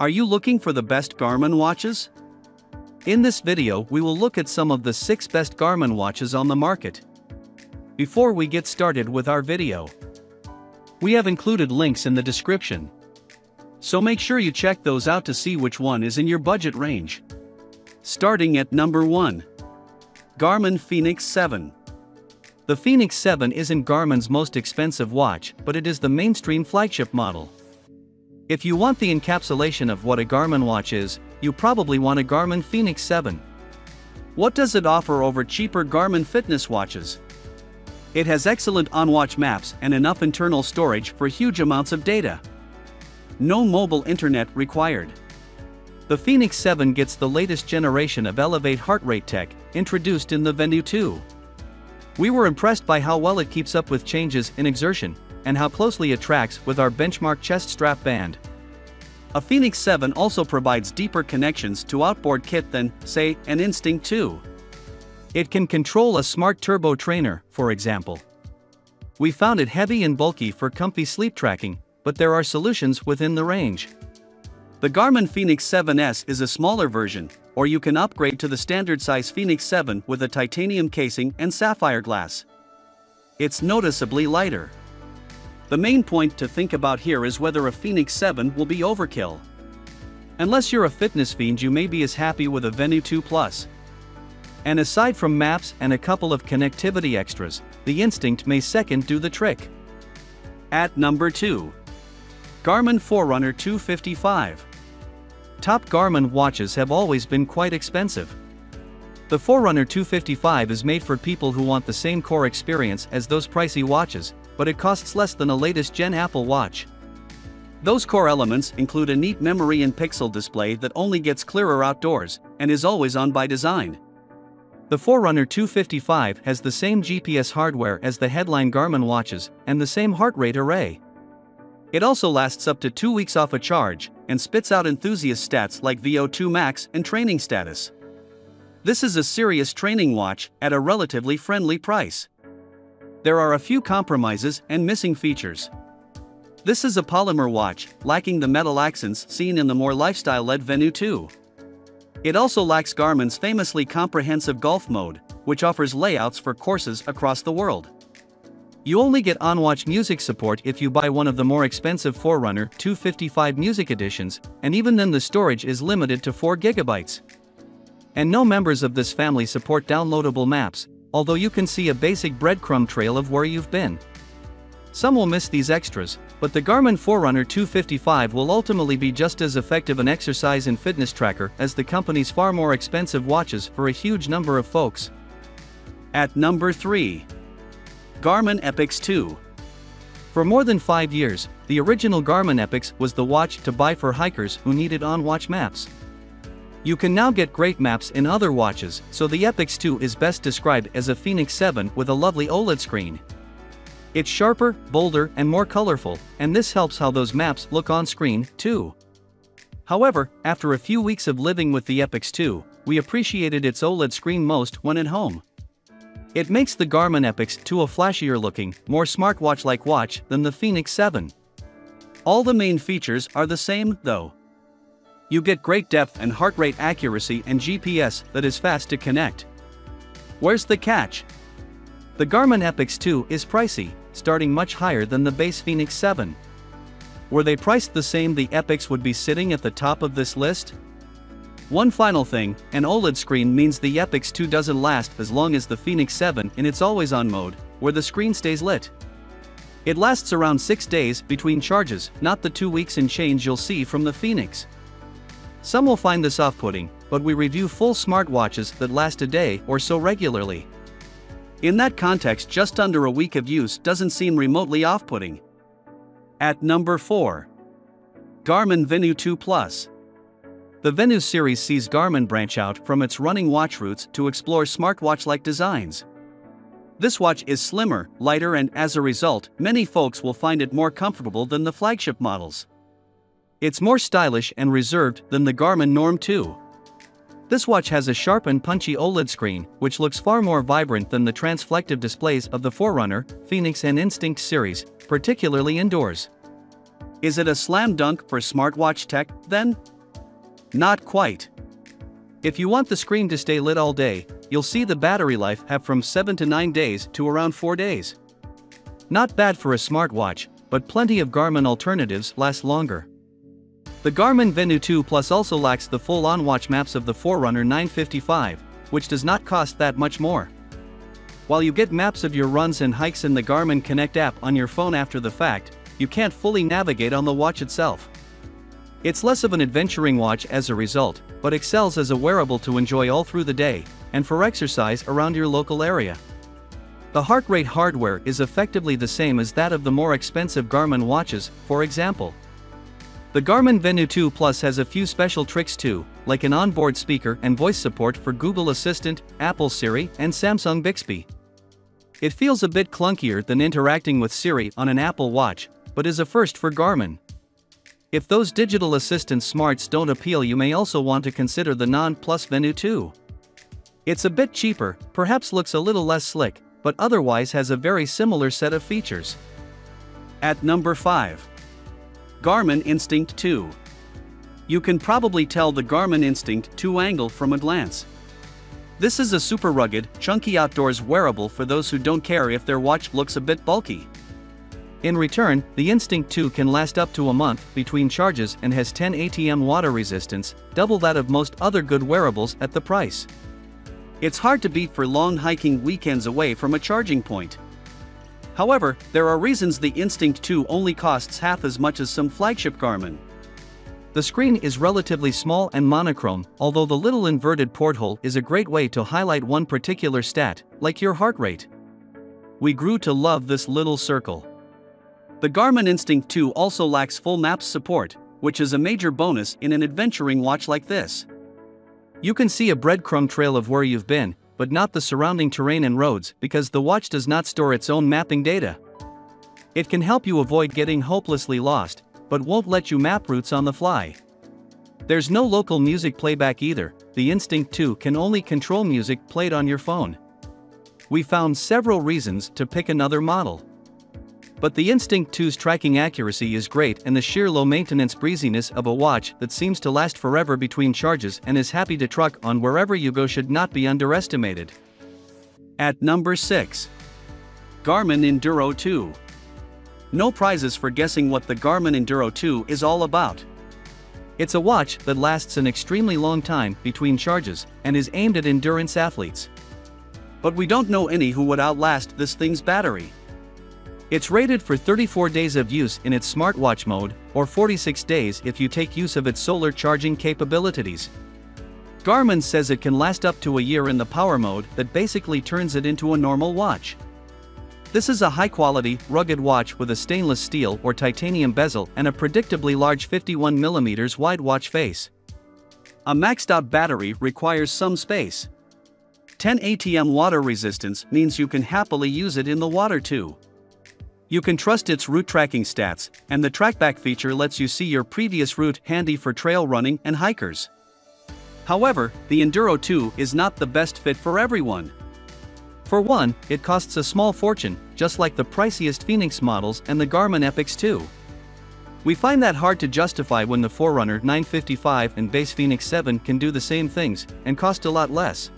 Are you looking for the best Garmin watches? In this video, we will look at some of the 6 best Garmin watches on the market. Before we get started with our video, we have included links in the description, so make sure you check those out to see which one is in your budget range. Starting at number 1. Garmin Fenix 7. The Fenix 7 isn't Garmin's most expensive watch, but it is the mainstream flagship model. If you want the encapsulation of what a Garmin watch is, you probably want a Garmin Fenix 7. What does it offer over cheaper Garmin fitness watches? It has excellent on-watch maps and enough internal storage for huge amounts of data. No mobile internet required. The Fenix 7 gets the latest generation of Elevate heart rate tech, introduced in the Venu 2. We were impressed by how well it keeps up with changes in exertion, and how closely it tracks with our benchmark chest strap band. A Fenix 7 also provides deeper connections to outboard kit than, say, an Instinct 2. It can control a smart turbo trainer, for example. We found it heavy and bulky for comfy sleep tracking, but there are solutions within the range. The Garmin Fenix 7S is a smaller version, or you can upgrade to the standard size Fenix 7 with a titanium casing and sapphire glass. It's noticeably lighter. The main point to think about here is whether a Fenix 7 will be overkill. Unless you're a fitness fiend, you may be as happy with a Venu 2 Plus. And aside from maps and a couple of connectivity extras, the Instinct may second do the trick. At number 2. Garmin Forerunner 255. Top Garmin watches have always been quite expensive. The Forerunner 255 is made for people who want the same core experience as those pricey watches, but it costs less than a latest gen Apple Watch. Those core elements include a neat memory and pixel display that only gets clearer outdoors, and is always on by design. The Forerunner 255 has the same GPS hardware as the headline Garmin watches, and the same heart rate array. It also lasts up to 2 weeks off a charge, and spits out enthusiast stats like VO2 max and training status. This is a serious training watch at a relatively friendly price. There are a few compromises and missing features. This is a polymer watch, lacking the metal accents seen in the more lifestyle-led Venu 2. It also lacks Garmin's famously comprehensive golf mode, which offers layouts for courses across the world. You only get on-watch music support if you buy one of the more expensive Forerunner 255 music editions, and even then the storage is limited to 4 GB. And no members of this family support downloadable maps, although you can see a basic breadcrumb trail of where you've been. Some will miss these extras, but the Garmin Forerunner 255 will ultimately be just as effective an exercise and fitness tracker as the company's far more expensive watches for a huge number of folks. At number 3. Garmin Epix 2. For more than 5 years, the original Garmin Epix was the watch to buy for hikers who needed on-watch maps. You can now get great maps in other watches, so the Epix 2 is best described as a Fenix 7 with a lovely OLED screen. It's sharper, bolder, and more colorful, and this helps how those maps look on screen, too. However, after a few weeks of living with the Epix 2, we appreciated its OLED screen most when at home. It makes the Garmin Epix 2 a flashier-looking, more smartwatch-like watch than the Fenix 7. All the main features are the same, though. You get great depth and heart rate accuracy and GPS that is fast to connect. Where's the catch? The Garmin Epix 2 is pricey, starting much higher than the base Fenix 7. Were they priced the same, the Epix would be sitting at the top of this list? One final thing, an OLED screen means the Epix 2 doesn't last as long as the Fenix 7 in its always-on mode, where the screen stays lit. It lasts around 6 days between charges, not the 2 weeks and change you'll see from the Fenix. Some will find this off-putting, but we review full smartwatches that last a day or so regularly. In that context, just under a week of use doesn't seem remotely off-putting. At number 4. Garmin Venu 2 Plus. The Venu series sees Garmin branch out from its running watch roots to explore smartwatch-like designs. This watch is slimmer, lighter, and as a result, many folks will find it more comfortable than the flagship models. It's more stylish and reserved than the Garmin Norm 2. This watch has a sharp and punchy OLED screen, which looks far more vibrant than the transflective displays of the Forerunner, Fenix and Instinct series, particularly indoors. Is it a slam dunk for smartwatch tech, then? Not quite. If you want the screen to stay lit all day, you'll see the battery life have from 7 to 9 days to around 4 days. Not bad for a smartwatch, but plenty of Garmin alternatives last longer. The Garmin Venu 2 Plus also lacks the full on-watch maps of the Forerunner 955, which does not cost that much more. While you get maps of your runs and hikes in the Garmin Connect app on your phone after the fact, you can't fully navigate on the watch itself. It's less of an adventuring watch as a result, but excels as a wearable to enjoy all through the day, and for exercise around your local area. The heart rate hardware is effectively the same as that of the more expensive Garmin watches, for example. The Garmin Venu 2 Plus has a few special tricks too, like an onboard speaker and voice support for Google Assistant, Apple Siri, and Samsung Bixby. It feels a bit clunkier than interacting with Siri on an Apple Watch, but is a first for Garmin. If those digital assistant smarts don't appeal, you may also want to consider the Non-Plus Venu 2. It's a bit cheaper, perhaps looks a little less slick, but otherwise has a very similar set of features. At number 5. Garmin Instinct 2. You can probably tell the Garmin Instinct 2 angle from a glance. This is a super rugged, chunky outdoors wearable for those who don't care if their watch looks a bit bulky. In return, the Instinct 2 can last up to a month between charges and has 10 ATM water resistance, double that of most other good wearables at the price. It's hard to beat for long hiking weekends away from a charging point. However, there are reasons the Instinct 2 only costs half as much as some flagship Garmin. The screen is relatively small and monochrome, although the little inverted porthole is a great way to highlight one particular stat, like your heart rate. We grew to love this little circle. The Garmin Instinct 2 also lacks full maps support, which is a major bonus in an adventuring watch like this. You can see a breadcrumb trail of where you've been, but not the surrounding terrain and roads because the watch does not store its own mapping data. It can help you avoid getting hopelessly lost, but won't let you map routes on the fly. There's no local music playback either, the Instinct 2 can only control music played on your phone. We found several reasons to pick another model. But the Instinct 2's tracking accuracy is great, and the sheer low-maintenance breeziness of a watch that seems to last forever between charges and is happy to truck on wherever you go should not be underestimated. At number 6. Garmin Enduro 2. No prizes for guessing what the Garmin Enduro 2 is all about. It's a watch that lasts an extremely long time between charges and is aimed at endurance athletes. But we don't know any who would outlast this thing's battery. It's rated for 34 days of use in its smartwatch mode, or 46 days if you take use of its solar charging capabilities. Garmin says it can last up to a year in the power mode that basically turns it into a normal watch. This is a high-quality, rugged watch with a stainless steel or titanium bezel and a predictably large 51mm wide watch face. A maxed-out battery requires some space. 10 ATM water resistance means you can happily use it in the water too. You can trust its route tracking stats, and the trackback feature lets you see your previous route, handy for trail running and hikers. However, the Enduro 2 is not the best fit for everyone. For one, it costs a small fortune, just like the priciest Fenix models and the Garmin epix 2. We find that hard to justify when the Forerunner 955 and base Fenix 7 can do the same things and cost a lot less.